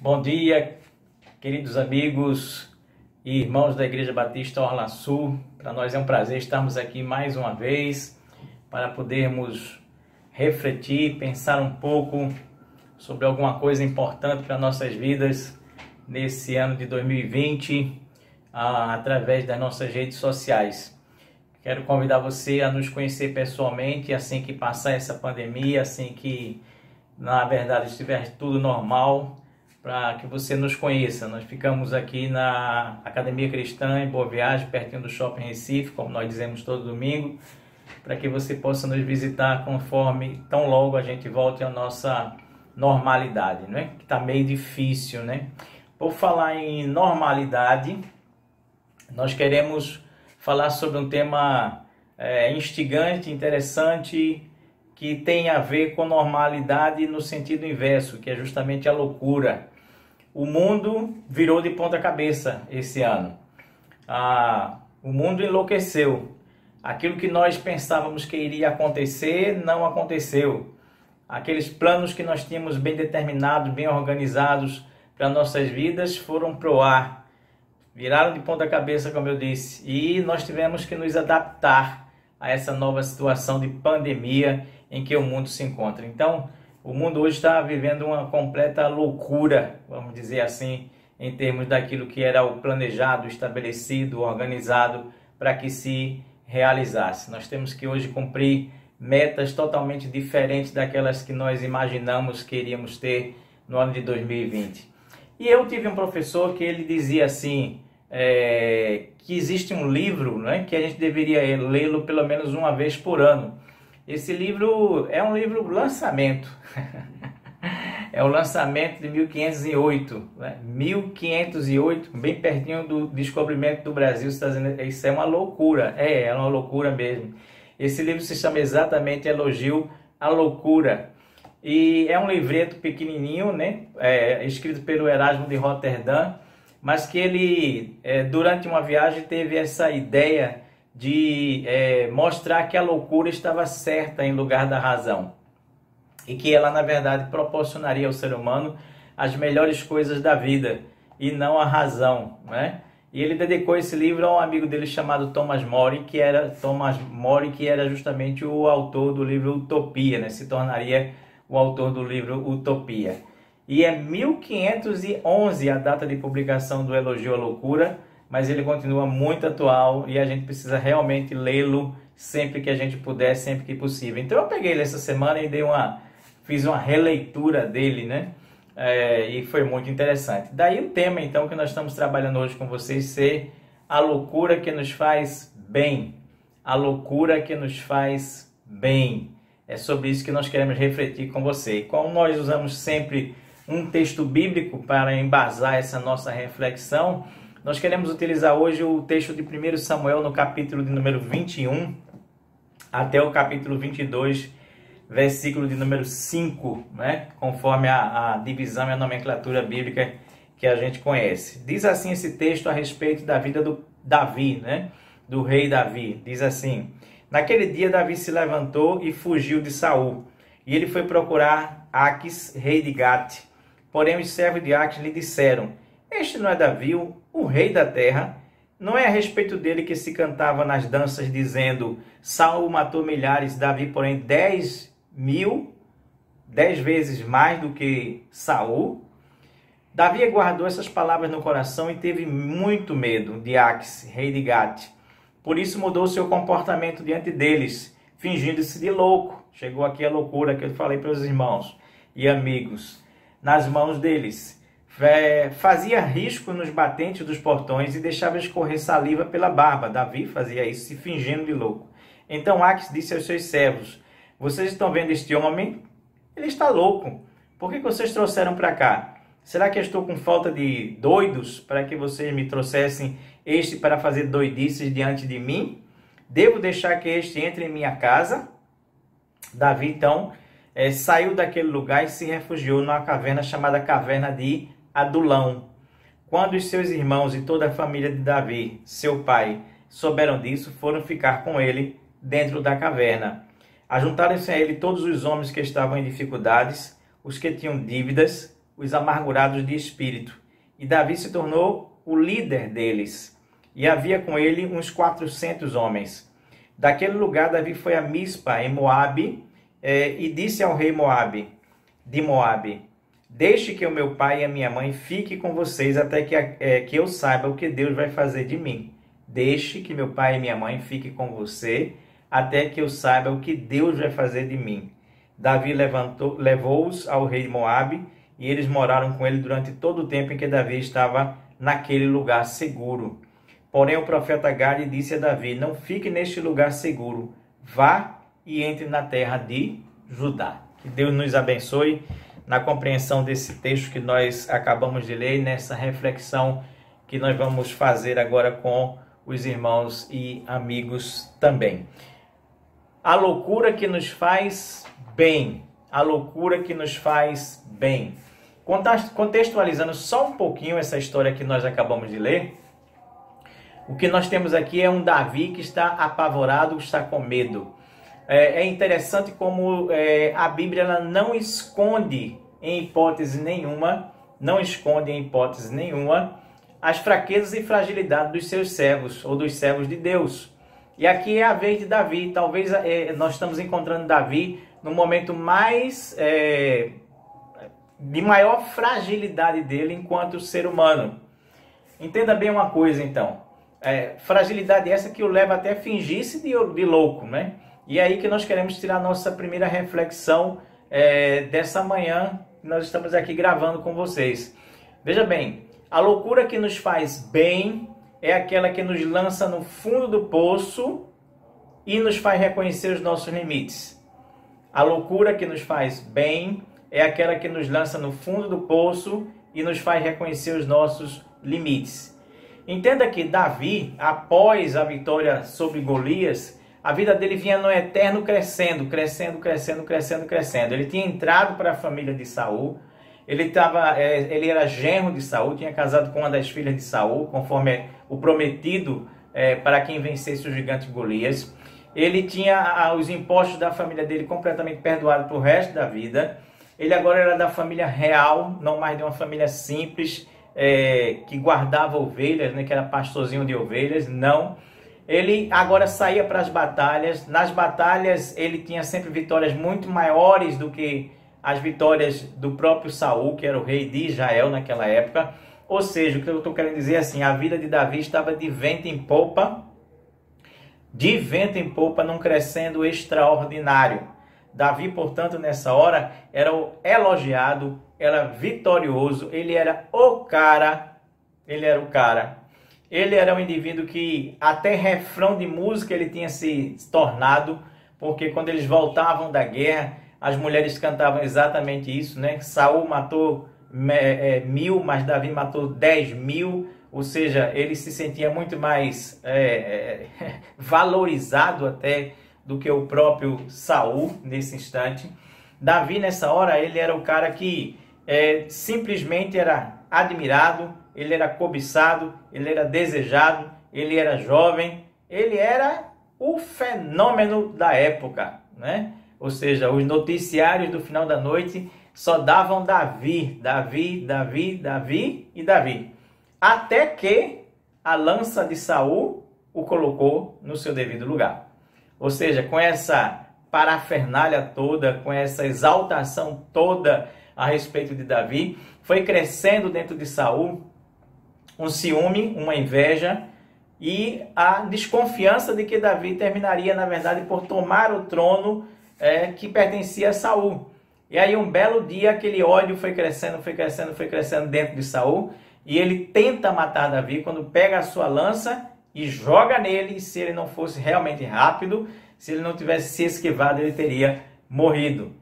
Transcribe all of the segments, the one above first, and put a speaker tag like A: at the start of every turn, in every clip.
A: Bom dia, queridos amigos e irmãos da Igreja Batista Orla Sul. Para nós é um prazer estarmos aqui mais uma vez para podermos refletir, pensar um pouco sobre alguma coisa importante para nossas vidas nesse ano de 2020, através das nossas redes sociais. Quero convidar você a nos conhecer pessoalmente assim que passar essa pandemia, assim que, na verdade, estiver tudo normal, para que você nos conheça. Nós ficamos aqui na Academia Cristã, em Boa Viagem, pertinho do Shopping Recife, como nós dizemos todo domingo, para que você possa nos visitar conforme, tão logo a gente volte à nossa normalidade, né? Que está meio difícil, né? Por falar em normalidade, nós queremos falar sobre um tema instigante, interessante, que tem a ver com normalidade no sentido inverso, que é justamente a loucura. O mundo virou de ponta cabeça esse ano. O mundo enlouqueceu. Aquilo que nós pensávamos que iria acontecer, não aconteceu. Aqueles planos que nós tínhamos bem determinados, bem organizados para nossas vidas, foram pro ar. Viraram de ponta cabeça, como eu disse. E nós tivemos que nos adaptar a essa nova situação de pandemia em que o mundo se encontra. Então, o mundo hoje está vivendo uma completa loucura, vamos dizer assim, em termos daquilo que era o planejado, estabelecido, organizado para que se realizasse. Nós temos que hoje cumprir metas totalmente diferentes daquelas que nós imaginamos que iríamos ter no ano de 2020. E eu tive um professor que ele dizia assim, que existe um livro, né, que a gente deveria lê-lo pelo menos uma vez por ano. Esse livro é um livro lançamento, é o lançamento de 1508, né? 1508, bem pertinho do descobrimento do Brasil. Você está dizendo, isso é uma loucura, é uma loucura mesmo. Esse livro se chama exatamente Elogio à Loucura, e é um livreto pequenininho, né? Escrito pelo Erasmo de Roterdã, mas que ele, durante uma viagem, teve essa ideia de mostrar que a loucura estava certa em lugar da razão e que ela, na verdade, proporcionaria ao ser humano as melhores coisas da vida e não a razão, né? E ele dedicou esse livro a um amigo dele chamado Thomas More, que era justamente o autor do livro Utopia, né? Se tornaria o autor do livro Utopia. E é 1511 a data de publicação do Elogio à Loucura, mas ele continua muito atual e a gente precisa realmente lê-lo sempre que a gente puder, sempre que possível. Então eu peguei ele essa semana e fiz uma releitura dele, né? E foi muito interessante. Daí o tema então que nós estamos trabalhando hoje com vocês ser a loucura que nos faz bem. A loucura que nos faz bem. É sobre isso que nós queremos refletir com você. Como nós usamos sempre um texto bíblico para embasar essa nossa reflexão, nós queremos utilizar hoje o texto de 1 Samuel no capítulo de número 21 até o capítulo 22, versículo de número 5, né? Conforme a divisão e a nomenclatura bíblica que a gente conhece. Diz assim esse texto a respeito da vida do Davi, né? Do rei Davi. Diz assim: naquele dia Davi se levantou e fugiu de Saul, e ele foi procurar Aquis, rei de Gate. Porém os servos de Aquis lhe disseram: este não é Davi, o rei da terra? Não é a respeito dele que se cantava nas danças, dizendo: Saul matou milhares, Davi, porém, 10 vezes mais do que Saul? Davi guardou essas palavras no coração e teve muito medo de Aquis, rei de Gate. Por isso mudou seu comportamento diante deles, fingindo-se de louco. Chegou aqui a loucura que eu falei para os irmãos e amigos. Nas mãos deles. Fazia risco nos batentes dos portões e deixava escorrer saliva pela barba. Davi fazia isso, se fingindo de louco. Então Aquis disse aos seus servos: vocês estão vendo este homem? Ele está louco. Por que vocês trouxeram para cá? Será que eu estou com falta de doidos para que vocês me trouxessem este para fazer doidices diante de mim? Devo deixar que este entre em minha casa? Davi então saiu daquele lugar e se refugiou numa caverna chamada Caverna de Adulão. Quando os seus irmãos e toda a família de Davi, seu pai, souberam disso, foram ficar com ele dentro da caverna. Ajuntaram-se a ele todos os homens que estavam em dificuldades, os que tinham dívidas, os amargurados de espírito. E Davi se tornou o líder deles. E havia com ele uns 400 homens. Daquele lugar, Davi foi a Mispa, em Moabe, e disse ao rei de Moabe: deixe que o meu pai e a minha mãe fiquem com vocês até que eu saiba o que Deus vai fazer de mim. Deixe que meu pai e minha mãe fiquem com você até que eu saiba o que Deus vai fazer de mim. Davi levou-os ao rei de Moabe, e eles moraram com ele durante todo o tempo em que Davi estava naquele lugar seguro. Porém o profeta Gade disse a Davi: não fique neste lugar seguro, vá e entre na terra de Judá. Que Deus nos abençoe na compreensão desse texto que nós acabamos de ler, nessa reflexão que nós vamos fazer agora com os irmãos e amigos também. A loucura que nos faz bem, a loucura que nos faz bem. Contextualizando só um pouquinho essa história que nós acabamos de ler, o que nós temos aqui é um Davi que está apavorado, está com medo. É interessante como a Bíblia ela não esconde em hipótese nenhuma, as fraquezas e fragilidades dos seus servos ou dos servos de Deus. E aqui é a vez de Davi. Talvez nós estamos encontrando Davi no momento de maior fragilidade dele enquanto ser humano. Entenda bem uma coisa então. Fragilidade essa que o leva até a fingir-se de louco, né? E é aí que nós queremos tirar a nossa primeira reflexão dessa manhã que nós estamos aqui gravando com vocês. Veja bem, a loucura que nos faz bem é aquela que nos lança no fundo do poço e nos faz reconhecer os nossos limites. A loucura que nos faz bem é aquela que nos lança no fundo do poço e nos faz reconhecer os nossos limites. Entenda que Davi, após a vitória sobre Golias, a vida dele vinha no eterno crescendo. Ele tinha entrado para a família de Saul. Ele era genro de Saul, tinha casado com uma das filhas de Saul, conforme o prometido para quem vencesse o gigante Golias. Ele tinha os impostos da família dele completamente perdoados para o resto da vida. Ele agora era da família real, não mais de uma família simples, que guardava ovelhas, né, que era pastorzinho de ovelhas, não. Ele agora saía para as batalhas. Nas batalhas ele tinha sempre vitórias muito maiores do que as vitórias do próprio Saul, que era o rei de Israel naquela época. Ou seja, o que eu estou querendo dizer é assim, a vida de Davi estava de vento em popa, num crescendo extraordinário. Davi, portanto, nessa hora, era o elogiado, era vitorioso, ele era o cara. Ele era um indivíduo que até refrão de música ele tinha se tornado, porque quando eles voltavam da guerra, as mulheres cantavam exatamente isso, né? Saul matou 1000, mas Davi matou 10.000, ou seja, ele se sentia muito mais valorizado até do que o próprio Saul nesse instante. Davi, nessa hora, ele era o cara que simplesmente era admirado, ele era cobiçado, ele era desejado, ele era jovem, ele era o fenômeno da época, né? Ou seja, os noticiários do final da noite só davam Davi. Até que a lança de Saul o colocou no seu devido lugar. Ou seja, com essa parafernália toda, com essa exaltação toda a respeito de Davi, foi crescendo dentro de Saul um ciúme, uma inveja e a desconfiança de que Davi terminaria, na verdade, por tomar o trono que pertencia a Saul. E aí um belo dia aquele ódio foi crescendo dentro de Saul, e ele tenta matar Davi quando pega a sua lança e joga nele. E se ele não fosse realmente rápido, se ele não tivesse se esquivado, ele teria morrido.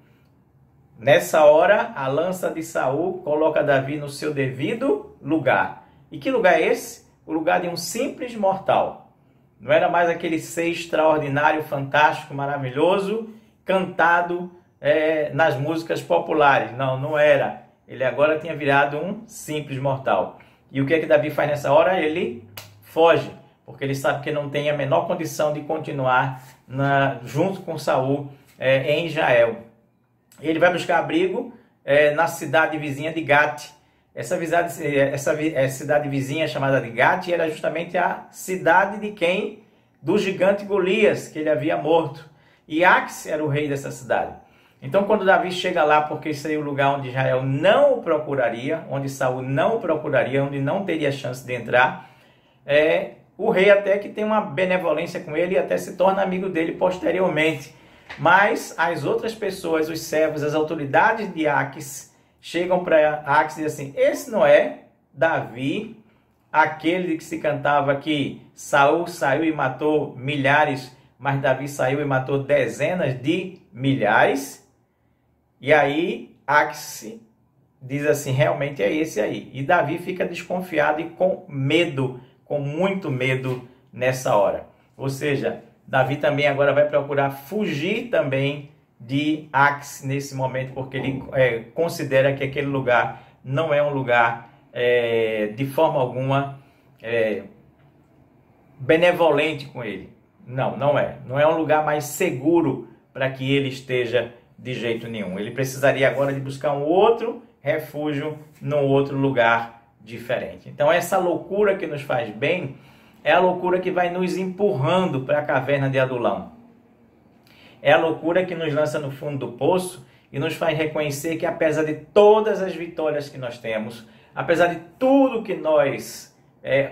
A: Nessa hora, a lança de Saul coloca Davi no seu devido lugar. E que lugar é esse? O lugar de um simples mortal. Não era mais aquele ser extraordinário, fantástico, maravilhoso, cantado nas músicas populares. Não era. Ele agora tinha virado um simples mortal. E o que é que Davi faz nessa hora? Ele foge, porque ele sabe que não tem a menor condição de continuar junto com Saul em Israel. Ele vai buscar abrigo na cidade vizinha de Gate. Essa cidade vizinha chamada de Gate era justamente a cidade de quem? Do gigante Golias, que ele havia morto. E Aques era o rei dessa cidade. Então, quando Davi chega lá, porque seria o lugar onde Israel não o procuraria, onde Saul não o procuraria, onde não teria chance de entrar, o rei até que tem uma benevolência com ele e até se torna amigo dele posteriormente. Mas as outras pessoas, os servos, as autoridades de Aques, chegam para Aques e dizem assim: esse não é Davi, aquele que se cantava que Saul saiu e matou milhares, mas Davi saiu e matou dezenas de milhares? E aí Aques diz assim: realmente é esse aí. E Davi fica desconfiado e com medo, com muito medo nessa hora. Ou seja, Davi também agora vai procurar fugir também de Aques nesse momento, porque ele considera que aquele lugar não é um lugar de forma alguma benevolente com ele. Não, não é. Não é um lugar mais seguro para que ele esteja de jeito nenhum. Ele precisaria agora de buscar um outro refúgio num outro lugar diferente. Então essa loucura que nos faz bem é a loucura que vai nos empurrando para a caverna de Adulão. É a loucura que nos lança no fundo do poço e nos faz reconhecer que apesar de todas as vitórias que nós temos, apesar de tudo que nós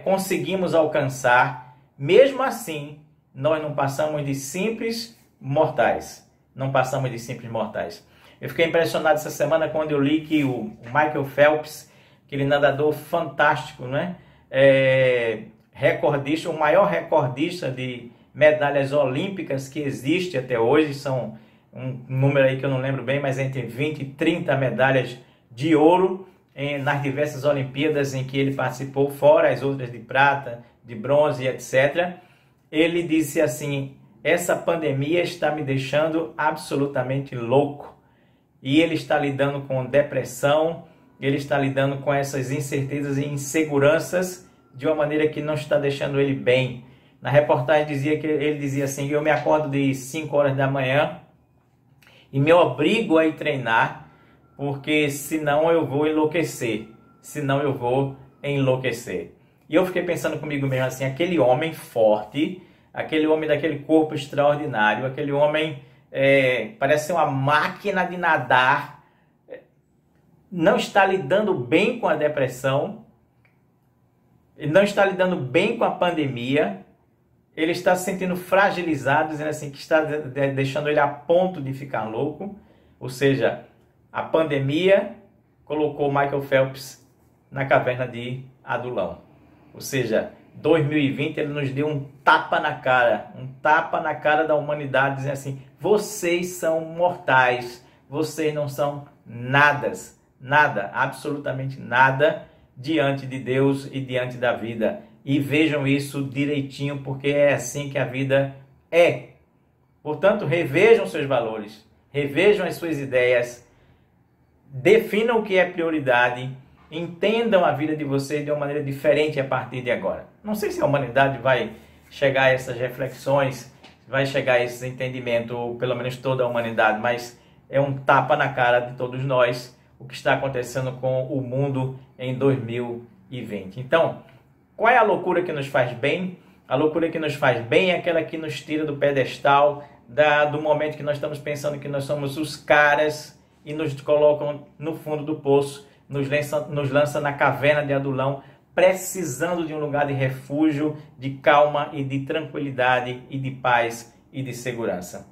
A: conseguimos alcançar, mesmo assim, nós não passamos de simples mortais. Não passamos de simples mortais. Eu fiquei impressionado essa semana quando eu li que o Michael Phelps, aquele nadador fantástico, né? Recordista, o maior recordista de medalhas olímpicas que existe até hoje, são um número aí que eu não lembro bem, mas entre 20 e 30 medalhas de ouro nas diversas Olimpíadas em que ele participou, fora as outras de prata, de bronze, etc. Ele disse assim: essa pandemia está me deixando absolutamente louco. E ele está lidando com depressão, ele está lidando com essas incertezas e inseguranças de uma maneira que não está deixando ele bem. Na reportagem ele dizia assim: eu me acordo de 5 horas da manhã e me obrigo a ir treinar, porque senão eu vou enlouquecer. Senão eu vou enlouquecer. E eu fiquei pensando comigo mesmo assim: aquele homem forte, aquele homem daquele corpo extraordinário, aquele homem parece ser uma máquina de nadar, não está lidando bem com a depressão, não está lidando bem com a pandemia, ele está se sentindo fragilizado, dizendo assim que está deixando ele a ponto de ficar louco. Ou seja, a pandemia colocou Michael Phelps na caverna de Adulão. Ou seja, 2020 ele nos deu um tapa na cara da humanidade, dizendo assim: vocês são mortais, vocês não são nada, absolutamente nada diante de Deus e diante da vida. E vejam isso direitinho, porque é assim que a vida é. Portanto, revejam seus valores, revejam as suas ideias, definam o que é prioridade, entendam a vida de vocês de uma maneira diferente a partir de agora. Não sei se a humanidade vai chegar a essas reflexões, vai chegar a esse entendimento, ou pelo menos toda a humanidade, mas é um tapa na cara de todos nós o que está acontecendo com o mundo em 2020. Então, qual é a loucura que nos faz bem? A loucura que nos faz bem é aquela que nos tira do pedestal, do momento que nós estamos pensando que nós somos os caras e nos colocam no fundo do poço, nos lança na caverna de Adulão, precisando de um lugar de refúgio, de calma e de tranquilidade e de paz e de segurança.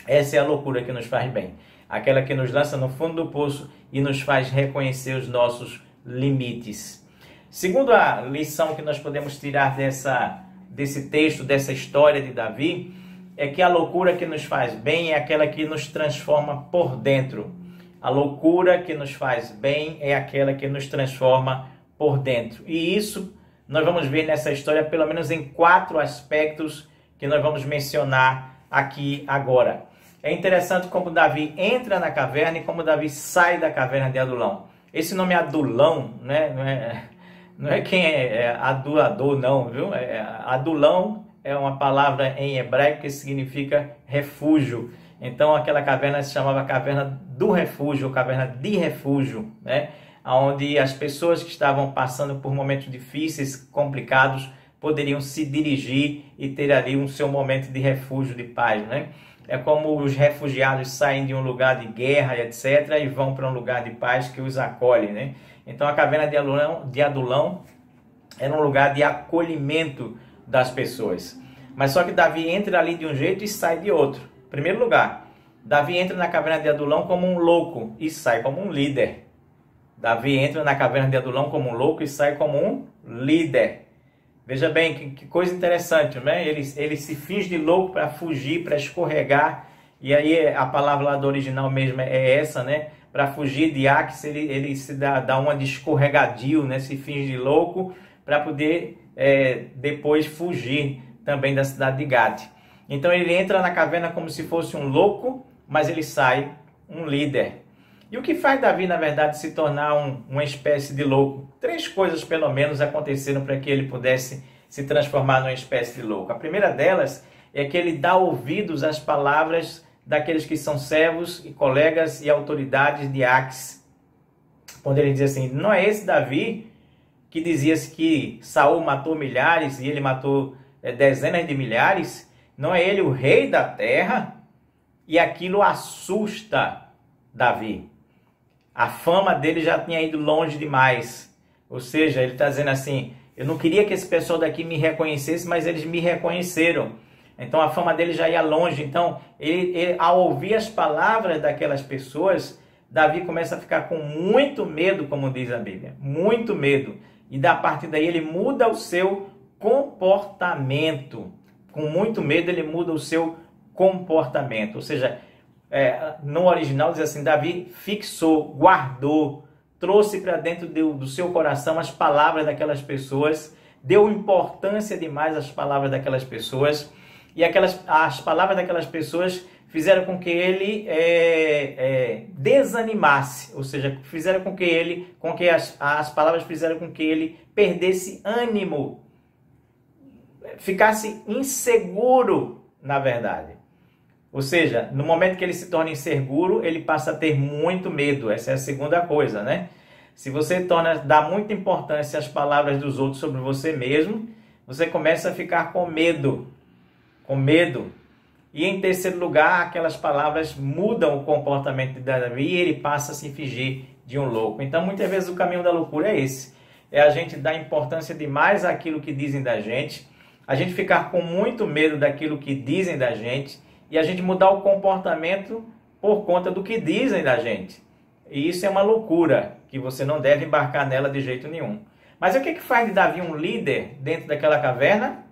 A: Essa é a loucura que nos faz bem. Aquela que nos lança no fundo do poço e nos faz reconhecer os nossos limites. Segundo a lição que nós podemos tirar desse texto, dessa história de Davi, é que a loucura que nos faz bem é aquela que nos transforma por dentro. A loucura que nos faz bem é aquela que nos transforma por dentro. E isso nós vamos ver nessa história pelo menos em 4 aspectos que nós vamos mencionar aqui agora. É interessante como Davi entra na caverna e como Davi sai da caverna de Adulão. Esse nome Adulão, né, não é quem é adulador, não, viu? Adulão é uma palavra em hebraico que significa refúgio. Então aquela caverna se chamava Caverna do refúgio, ou caverna de refúgio, né? Onde as pessoas que estavam passando por momentos difíceis, complicados, poderiam se dirigir e ter ali um seu momento de refúgio, de paz, né? É como os refugiados saem de um lugar de guerra, etc., e vão para um lugar de paz que os acolhe, né? Então a caverna de Adulão era um lugar de acolhimento das pessoas. Mas só que Davi entra ali de um jeito e sai de outro. Em primeiro lugar, Davi entra na caverna de Adulão como um louco e sai como um líder. Davi entra na caverna de Adulão como um louco e sai como um líder. Veja bem, que coisa interessante, né? Ele se finge de louco para fugir, para escorregar. E aí a palavra lá do original mesmo é essa, né? Para fugir de Aques, ele se dá uma de escorregadio, né? Se finge de louco para poder depois fugir também da cidade de Gate. Então ele entra na caverna como se fosse um louco, mas ele sai um líder. E o que faz Davi, na verdade, se tornar uma espécie de louco? 3 coisas, pelo menos, aconteceram para que ele pudesse se transformar numa espécie de louco. A primeira delas é que ele dá ouvidos às palavras daqueles que são servos e colegas e autoridades de Aques. Quando ele diz assim, não é esse Davi que dizia-se que Saul matou milhares e ele matou dezenas de milhares? Não é ele o rei da terra? E aquilo assusta Davi. A fama dele já tinha ido longe demais. Ou seja, ele está dizendo assim, eu não queria que esse pessoal daqui me reconhecesse, mas eles me reconheceram. Então a fama dele já ia longe. Então, ele, ao ouvir as palavras daquelas pessoas, Davi começa a ficar com muito medo, como diz a Bíblia. Muito medo. E da partir daí ele muda o seu comportamento. Com muito medo ele muda o seu comportamento. Ou seja, no original diz assim, Davi fixou, guardou, trouxe para dentro do seu coração as palavras daquelas pessoas, deu importância demais às palavras daquelas pessoas, e as palavras daquelas pessoas fizeram com que ele desanimasse, ou seja, fizeram com que as palavras fizeram com que ele perdesse ânimo, ficasse inseguro, na verdade. Ou seja, no momento que ele se torna inseguro, ele passa a ter muito medo. Essa é a segunda coisa, né? Se você dá muita importância às palavras dos outros sobre você mesmo, você começa a ficar com medo. Com medo. E em terceiro lugar, aquelas palavras mudam o comportamento de Davi e ele passa a se fingir de um louco. Então, muitas vezes o caminho da loucura é esse. É a gente dar importância demais àquilo que dizem da gente, a gente ficar com muito medo daquilo que dizem da gente, e a gente mudar o comportamento por conta do que dizem da gente. E isso é uma loucura, que você não deve embarcar nela de jeito nenhum. Mas o que faz de Davi um líder dentro daquela caverna?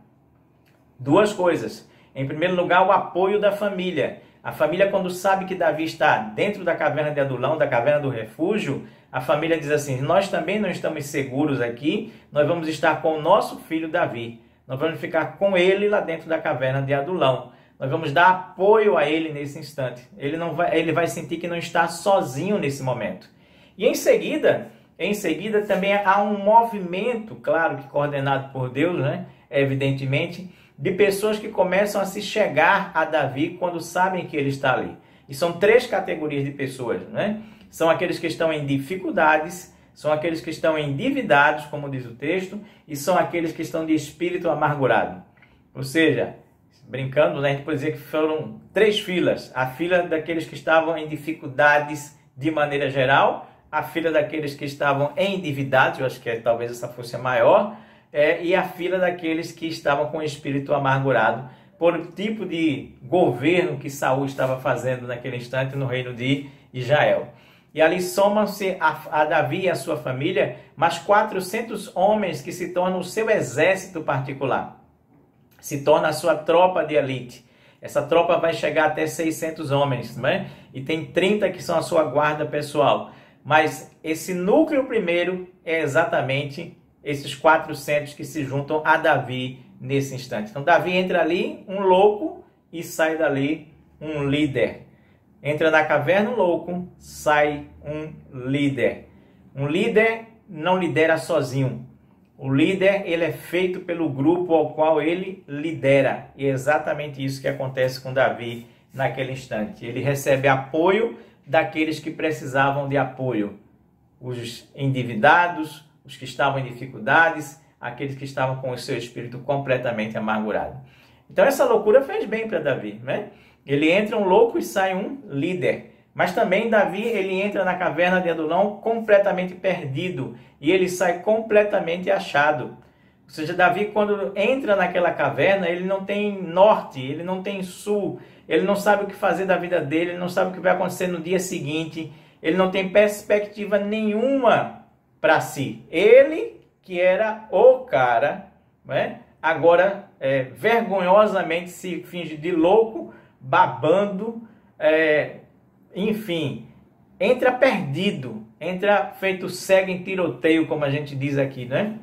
A: 2 coisas. Em primeiro lugar, o apoio da família. A família, quando sabe que Davi está dentro da caverna de Adulão, da caverna do refúgio, a família diz assim, nós também não estamos seguros aqui, nós vamos estar com o nosso filho Davi. Nós vamos ficar com ele lá dentro da caverna de Adulão. Nós vamos dar apoio a ele nesse instante. Ele vai sentir que não está sozinho nesse momento. E em seguida também há um movimento, claro que coordenado por Deus, né? Evidentemente, de pessoas que começam a se chegar a Davi quando sabem que ele está ali. E são 3 categorias de pessoas, né? São aqueles que estão em dificuldades, são aqueles que estão endividados, como diz o texto, e são aqueles que estão de espírito amargurado. Ou seja, brincando, né, a gente pode dizer que foram 3 filas. A fila daqueles que estavam em dificuldades de maneira geral, a fila daqueles que estavam endividados, eu acho que talvez essa fosse a maior, e a fila daqueles que estavam com o espírito amargurado por o tipo de governo que Saul estava fazendo naquele instante no reino de Israel. E ali somam-se a Davi e a sua família mais 400 homens que se tornam o seu exército particular. Se torna a sua tropa de elite. Essa tropa vai chegar até 600 homens, né? E tem 30 que são a sua guarda pessoal. Mas esse núcleo primeiro é exatamente esses 400 que se juntam a Davi nesse instante. Então Davi entra ali, um louco, e sai dali um líder. Entra na caverna um louco, sai um líder. Um líder não lidera sozinho. O líder, ele é feito pelo grupo ao qual ele lidera. E é exatamente isso que acontece com Davi naquele instante. Ele recebe apoio daqueles que precisavam de apoio. Os endividados, os que estavam em dificuldades, aqueles que estavam com o seu espírito completamente amargurado. Então essa loucura fez bem para Davi, né? Ele entra um louco e sai um líder. Mas também Davi, ele entra na caverna de Adulão completamente perdido e ele sai completamente achado. Ou seja, Davi, quando entra naquela caverna, ele não tem norte, ele não tem sul, ele não sabe o que fazer da vida dele, ele não sabe o que vai acontecer no dia seguinte, ele não tem perspectiva nenhuma para si. Ele, que era o cara, né? Agora vergonhosamente se finge de louco, babando, enfim, entra perdido, entra feito cego em tiroteio, como a gente diz aqui, né?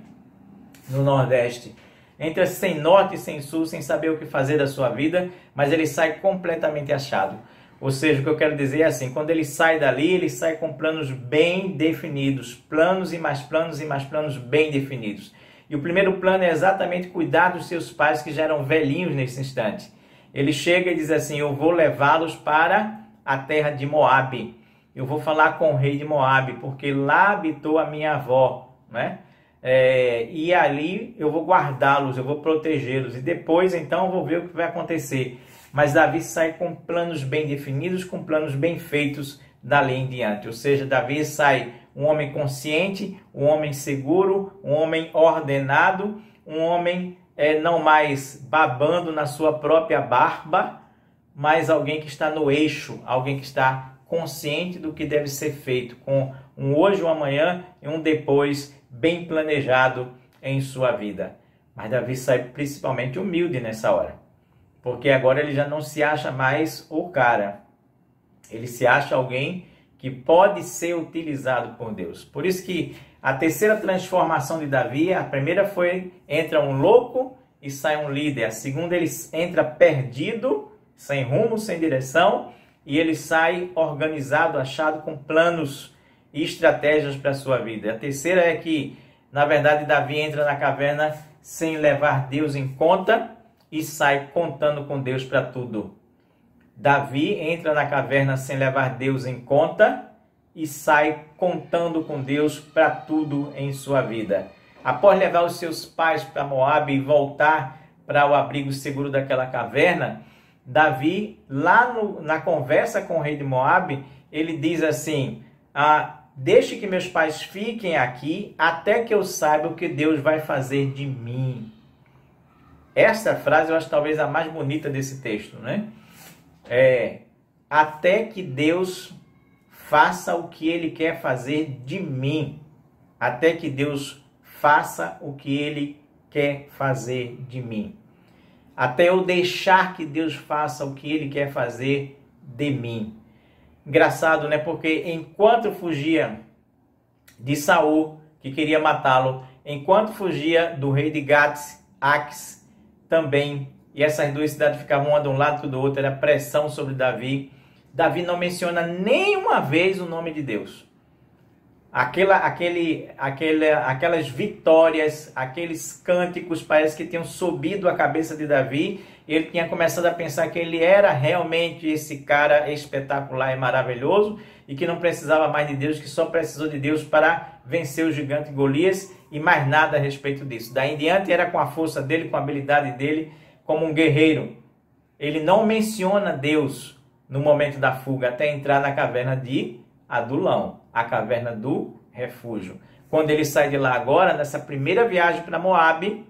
A: No Nordeste. Entra sem norte, sem sul, sem saber o que fazer da sua vida, mas ele sai completamente achado. Ou seja, o que eu quero dizer é assim, quando ele sai dali, ele sai com planos bem definidos, planos e mais planos e mais planos bem definidos. E o primeiro plano é exatamente cuidar dos seus pais que já eram velhinhos nesse instante. Ele chega e diz assim, eu vou levá-los para a terra de Moabe. Eu vou falar com o rei de Moabe, porque lá habitou a minha avó, né? E ali eu vou guardá-los, eu vou protegê-los. E depois, então, eu vou ver o que vai acontecer. Mas Davi sai com planos bem definidos, com planos bem feitos dali em diante. Ou seja, Davi sai um homem consciente, um homem seguro, um homem ordenado, um homem não mais babando na sua própria barba, mas alguém que está no eixo, alguém que está consciente do que deve ser feito, com um hoje, um amanhã e um depois bem planejado em sua vida. Mas Davi sai principalmente humilde nessa hora, porque agora ele já não se acha mais o cara, ele se acha alguém que pode ser utilizado por Deus. Por isso que a terceira transformação de Davi, a primeira foi, entra um louco e sai um líder. A segunda, ele entra perdido, sem rumo, sem direção, e ele sai organizado, achado com planos e estratégias para a sua vida. A terceira é que, na verdade, Davi entra na caverna sem levar Deus em conta e sai contando com Deus para tudo. Davi entra na caverna sem levar Deus em conta e sai contando com Deus para tudo em sua vida. Após levar os seus pais para Moabe e voltar para o abrigo seguro daquela caverna, Davi, lá na conversa com o rei de Moabe, ele diz assim, deixe que meus pais fiquem aqui até que eu saiba o que Deus vai fazer de mim. Essa frase eu acho talvez a mais bonita desse texto, né? Até que Deus faça o que Ele quer fazer de mim. Até que Deus faça o que Ele quer fazer de mim. Até eu deixar que Deus faça o que Ele quer fazer de mim. Engraçado, né? Porque enquanto fugia de Saul, que queria matá-lo, enquanto fugia do rei de Gats, Aques, também, e essas duas cidades ficavam uma de um lado e do outro, era pressão sobre Davi. Davi não menciona nenhuma vez o nome de Deus. Aquelas vitórias, aqueles cânticos, parece que tinham subido a cabeça de Davi. Ele tinha começado a pensar que ele era realmente esse cara espetacular e maravilhoso e que não precisava mais de Deus, que só precisou de Deus para vencer o gigante Golias e mais nada a respeito disso. Daí em diante era com a força dele, com a habilidade dele, como um guerreiro. Ele não menciona Deus no momento da fuga até entrar na caverna de Adulão, a caverna do refúgio. Quando ele sai de lá agora, nessa primeira viagem para Moabe,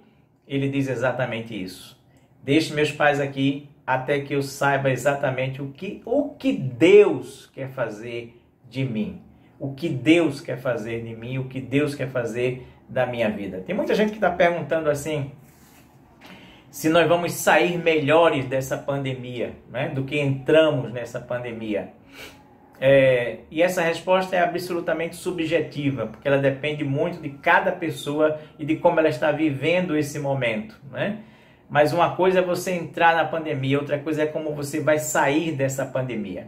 A: ele diz exatamente isso. Deixe meus pais aqui até que eu saiba exatamente o que Deus quer fazer de mim. O que Deus quer fazer de mim, o que Deus quer fazer da minha vida. Tem muita gente que está perguntando assim, se nós vamos sair melhores dessa pandemia, né, do que entramos nessa pandemia. E essa resposta é absolutamente subjetiva, porque ela depende muito de cada pessoa e de como ela está vivendo esse momento, né? Mas uma coisa é você entrar na pandemia, outra coisa é como você vai sair dessa pandemia.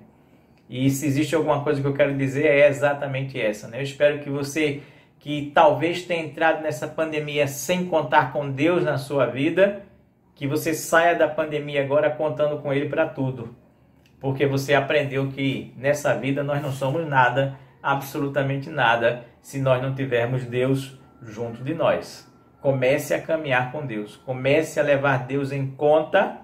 A: E se existe alguma coisa que eu quero dizer, é exatamente essa, né? Eu espero que você, que talvez tenha entrado nessa pandemia sem contar com Deus na sua vida, que você saia da pandemia agora contando com Ele para tudo. porque você aprendeu que nessa vida nós não somos nada, absolutamente nada, se nós não tivermos Deus junto de nós. Comece a caminhar com Deus, comece a levar Deus em conta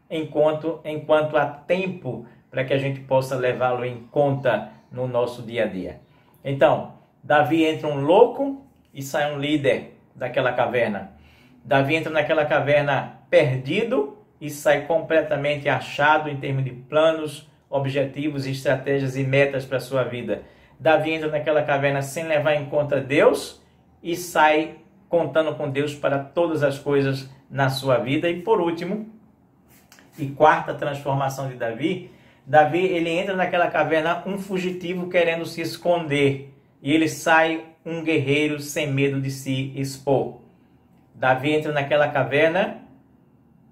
A: enquanto há tempo para que a gente possa levá-lo em conta no nosso dia a dia. Então, Davi entra um louco e sai um líder daquela caverna. Davi entra naquela caverna perdido e sai completamente achado em termos de planos, objetivos, estratégias e metas para a sua vida. Davi entra naquela caverna sem levar em conta Deus e sai contando com Deus para todas as coisas na sua vida. E por último, e quarta transformação de Davi, ele entra naquela caverna um fugitivo querendo se esconder e ele sai um guerreiro sem medo de se expor. Davi entra naquela caverna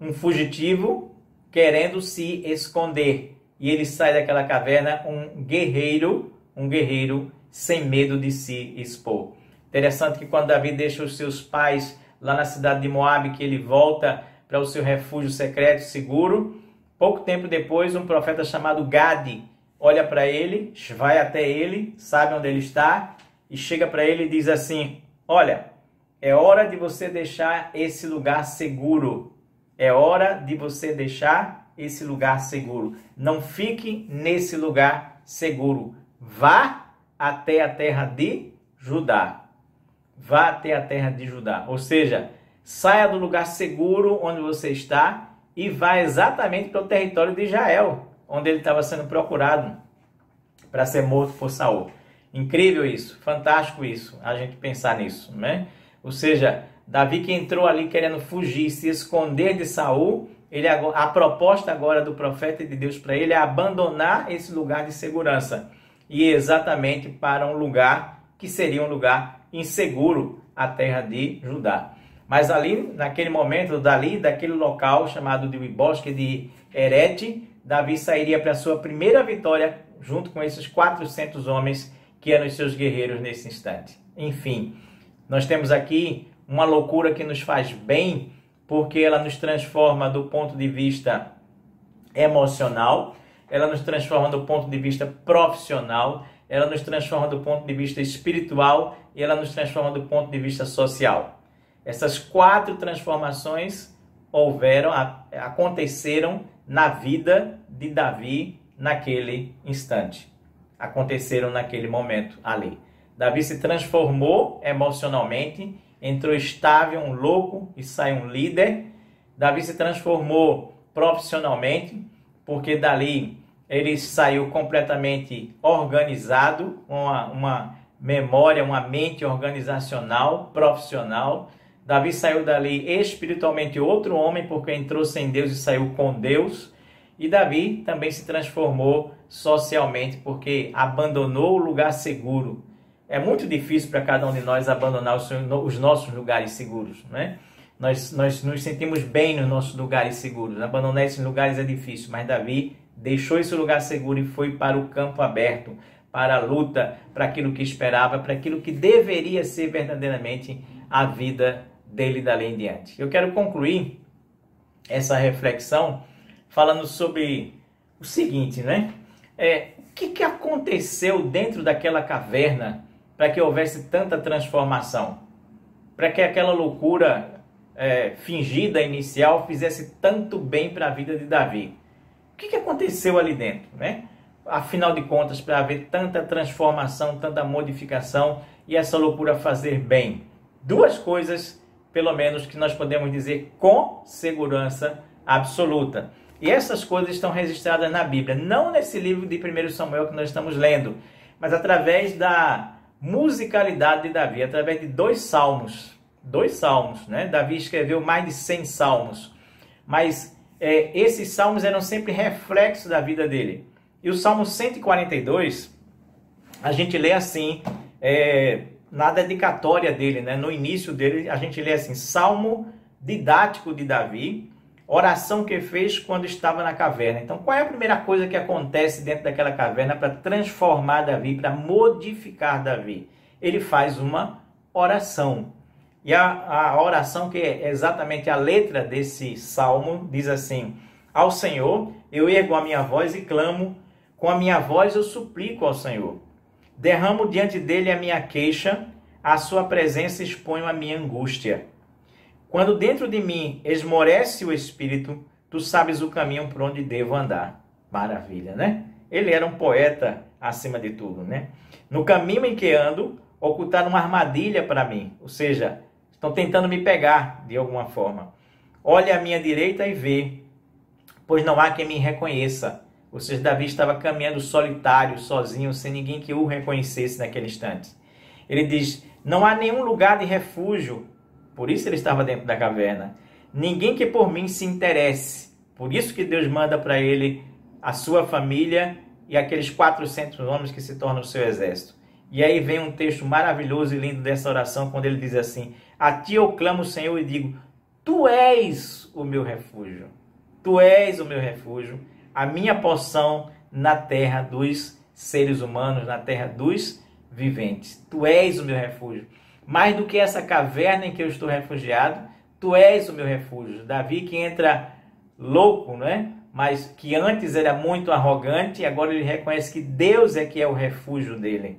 A: um fugitivo querendo se esconder e ele sai daquela caverna um guerreiro sem medo de se expor. Interessante que quando Davi deixa os seus pais lá na cidade de Moabe, que ele volta para o seu refúgio secreto, seguro, pouco tempo depois um profeta chamado Gade olha para ele, vai até ele, sabe onde ele está e chega para ele e diz assim: olha, é hora de você deixar esse lugar seguro. É hora de você deixar esse lugar seguro. Não fique nesse lugar seguro. Vá até a terra de Judá. Vá até a terra de Judá. Ou seja, saia do lugar seguro onde você está e vá exatamente para o território de Israel, onde ele estava sendo procurado para ser morto por Saul. Incrível isso, fantástico isso, a gente pensar nisso, né? Ou seja, Davi que entrou ali querendo fugir, se esconder de Saul, a proposta agora do profeta de Deus para ele é abandonar esse lugar de segurança e ir exatamente para um lugar que seria um lugar inseguro, a terra de Judá. Mas ali, naquele momento, daquele local chamado de bosque de Herete, Davi sairia para a sua primeira vitória junto com esses 400 homens que eram os seus guerreiros nesse instante. Enfim, nós temos aqui uma loucura que nos faz bem, porque ela nos transforma do ponto de vista emocional, ela nos transforma do ponto de vista profissional, ela nos transforma do ponto de vista espiritual e ela nos transforma do ponto de vista social. Essas 4 transformações aconteceram na vida de Davi naquele instante. Aconteceram naquele momento ali. Davi se transformou emocionalmente, entrou estável, um louco e sai um líder. Davi se transformou profissionalmente, porque dali ele saiu completamente organizado, uma memória, uma mente organizacional, profissional. Davi saiu dali espiritualmente outro homem, porque entrou sem Deus e saiu com Deus. E Davi também se transformou socialmente, porque abandonou o lugar seguro. É muito difícil para cada um de nós abandonar os nossos lugares seguros, né? Nós nos sentimos bem nos nossos lugares seguros. Abandonar esses lugares é difícil, mas Davi deixou esse lugar seguro e foi para o campo aberto, para a luta, para aquilo que esperava, para aquilo que deveria ser verdadeiramente a vida dele dali em diante. Eu quero concluir essa reflexão falando sobre o seguinte, né? O que aconteceu dentro daquela caverna para que houvesse tanta transformação? Para que aquela loucura fingida inicial fizesse tanto bem para a vida de Davi? O que aconteceu ali dentro, né? Afinal de contas, para haver tanta transformação, tanta modificação e essa loucura fazer bem? 2 coisas, pelo menos, que nós podemos dizer com segurança absoluta. E essas coisas estão registradas na Bíblia, não nesse livro de 1 Samuel que nós estamos lendo, mas através da musicalidade de Davi, através de 2 salmos. 2 salmos, né? Davi escreveu mais de 100 salmos, mas esses salmos eram sempre reflexos da vida dele. E o Salmo 142, a gente lê assim, na dedicatória dele, né? No início dele, a gente lê assim: Salmo didático de Davi, oração que fez quando estava na caverna. Então, qual é a primeira coisa que acontece dentro daquela caverna para transformar Davi, para modificar Davi? Ele faz uma oração. E a oração, que é exatamente a letra desse salmo, diz assim: ao Senhor eu ergo a minha voz e clamo, com a minha voz eu suplico ao Senhor. Derramo diante dele a minha queixa, à sua presença exponho a minha angústia. Quando dentro de mim esmorece o espírito, tu sabes o caminho por onde devo andar. Maravilha, né? Ele era um poeta acima de tudo, né? No caminho em que ando, ocultaram uma armadilha para mim, ou seja, estão tentando me pegar de alguma forma. Olha à minha direita e vê, pois não há quem me reconheça. Ou seja, Davi estava caminhando solitário, sozinho, sem ninguém que o reconhecesse naquele instante. Ele diz, não há nenhum lugar de refúgio, por isso ele estava dentro da caverna. Ninguém que por mim se interesse, por isso que Deus manda para ele a sua família e aqueles 400 homens que se tornam o seu exército. E aí vem um texto maravilhoso e lindo dessa oração, quando ele diz assim, a ti eu clamo, Senhor, e digo, tu és o meu refúgio. Tu és o meu refúgio, a minha porção na terra dos seres humanos, na terra dos viventes. Tu és o meu refúgio. Mais do que essa caverna em que eu estou refugiado, tu és o meu refúgio. Davi que entra louco, não é? Mas que antes era muito arrogante, agora ele reconhece que Deus é que é o refúgio dele.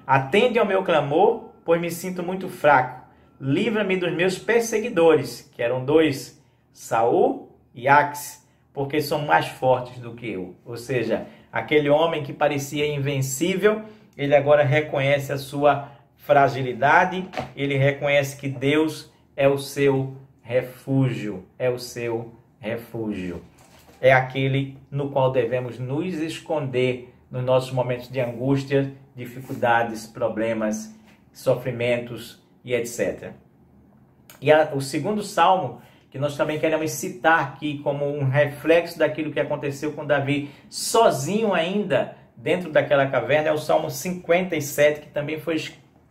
A: Atende ao meu clamor, pois me sinto muito fraco. Livra-me dos meus perseguidores, que eram dois, Saul e Aques, porque são mais fortes do que eu. Ou seja, aquele homem que parecia invencível, ele agora reconhece a sua fragilidade, ele reconhece que Deus é o seu refúgio, é o seu refúgio. É aquele no qual devemos nos esconder nos nossos momentos de angústia, dificuldades, problemas, sofrimentos e etc. E o segundo salmo, que nós também queremos citar aqui como um reflexo daquilo que aconteceu com Davi, sozinho ainda dentro daquela caverna, é o Salmo 57, que também foi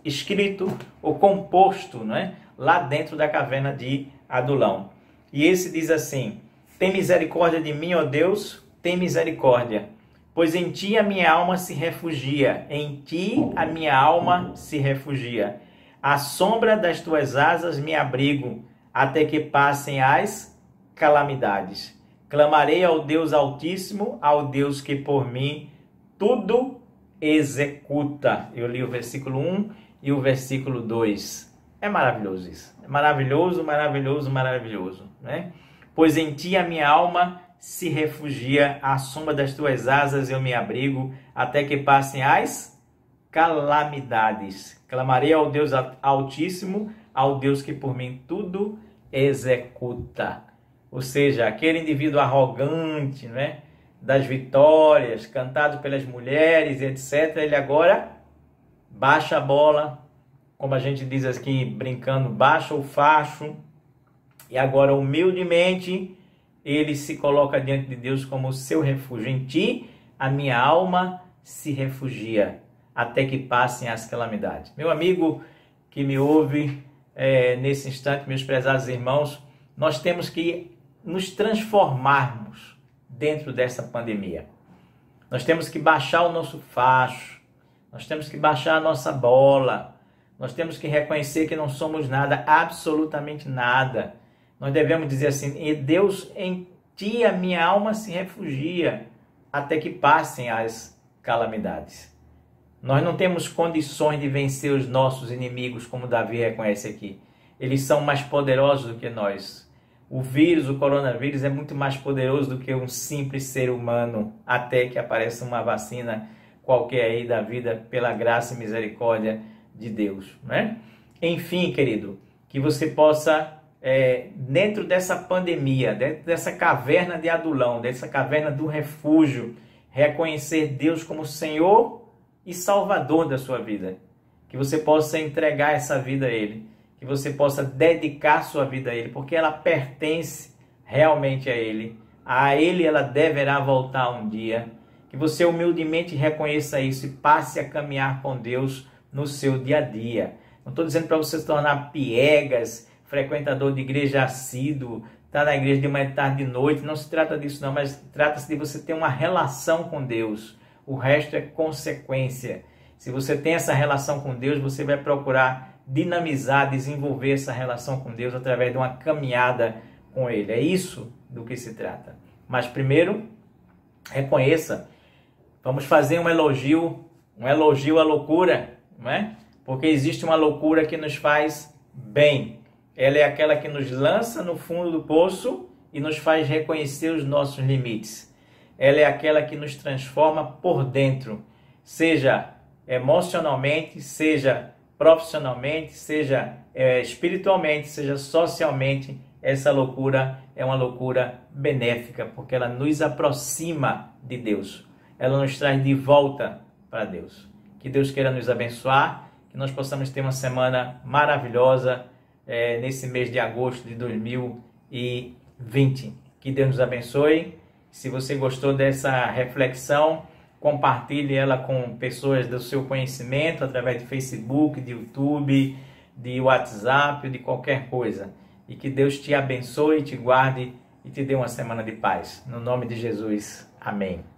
A: escrito ou composto, não é? Lá dentro da caverna de Adulão. E esse diz assim, tem misericórdia de mim, ó Deus, tem misericórdia, pois em ti a minha alma se refugia, em ti a minha alma se refugia. À sombra das tuas asas me abrigo, até que passem as calamidades. Clamarei ao Deus Altíssimo, ao Deus que por mim tudo executa. Eu li o versículo 1 e o versículo 2. É maravilhoso isso. É maravilhoso, maravilhoso, maravilhoso, né? Pois em ti a minha alma se refugia, à sombra das tuas asas eu me abrigo, até que passem as calamidades. Clamarei ao Deus Altíssimo, ao Deus que por mim tudo executa. Ou seja, aquele indivíduo arrogante, né, das vitórias, cantado pelas mulheres, etc., ele agora baixa a bola, como a gente diz aqui brincando, baixa o facho, e agora humildemente ele se coloca diante de Deus como o seu refúgio. Em ti a minha alma se refugia, até que passem as calamidades. Meu amigo que me ouve nesse instante, meus prezados irmãos, nós temos que nos transformarmos dentro dessa pandemia. Nós temos que baixar o nosso facho, nós temos que baixar a nossa bola, nós temos que reconhecer que não somos nada, absolutamente nada. Nós devemos dizer assim, e Deus, em ti a minha alma se refugia, até que passem as calamidades. Nós não temos condições de vencer os nossos inimigos, como Davi reconhece aqui. Eles são mais poderosos do que nós. O vírus, o coronavírus, é muito mais poderoso do que um simples ser humano, até que apareça uma vacina qualquer aí da vida, pela graça e misericórdia de Deus, né? Enfim, querido, que você possa, dentro dessa pandemia, dentro dessa caverna de Adulão, dessa caverna do refúgio, reconhecer Deus como Senhor e Salvador da sua vida. Que você possa entregar essa vida a Ele, que você possa dedicar sua vida a Ele, porque ela pertence realmente a Ele. A Ele ela deverá voltar um dia. Que você humildemente reconheça isso e passe a caminhar com Deus no seu dia a dia. Não estou dizendo para você se tornar piegas, frequentador de igreja assíduo, estar na igreja de manhã, tarde, de noite. Não se trata disso não, mas trata-se de você ter uma relação com Deus. O resto é consequência. Se você tem essa relação com Deus, você vai procurar dinamizar, desenvolver essa relação com Deus através de uma caminhada com Ele. É isso do que se trata. Mas primeiro, reconheça. Vamos fazer um elogio à loucura, não é? Porque existe uma loucura que nos faz bem. Ela é aquela que nos lança no fundo do poço e nos faz reconhecer os nossos limites. Ela é aquela que nos transforma por dentro, seja emocionalmente, seja profissionalmente, seja espiritualmente, seja socialmente. Essa loucura é uma loucura benéfica, porque ela nos aproxima de Deus. Ela nos traz de volta para Deus. Que Deus queira nos abençoar, que nós possamos ter uma semana maravilhosa nesse mês de agosto de 2020. Que Deus nos abençoe. Se você gostou dessa reflexão, compartilhe ela com pessoas do seu conhecimento, através de Facebook, de YouTube, de WhatsApp, de qualquer coisa. E que Deus te abençoe, te guarde e te dê uma semana de paz. No nome de Jesus. Amém.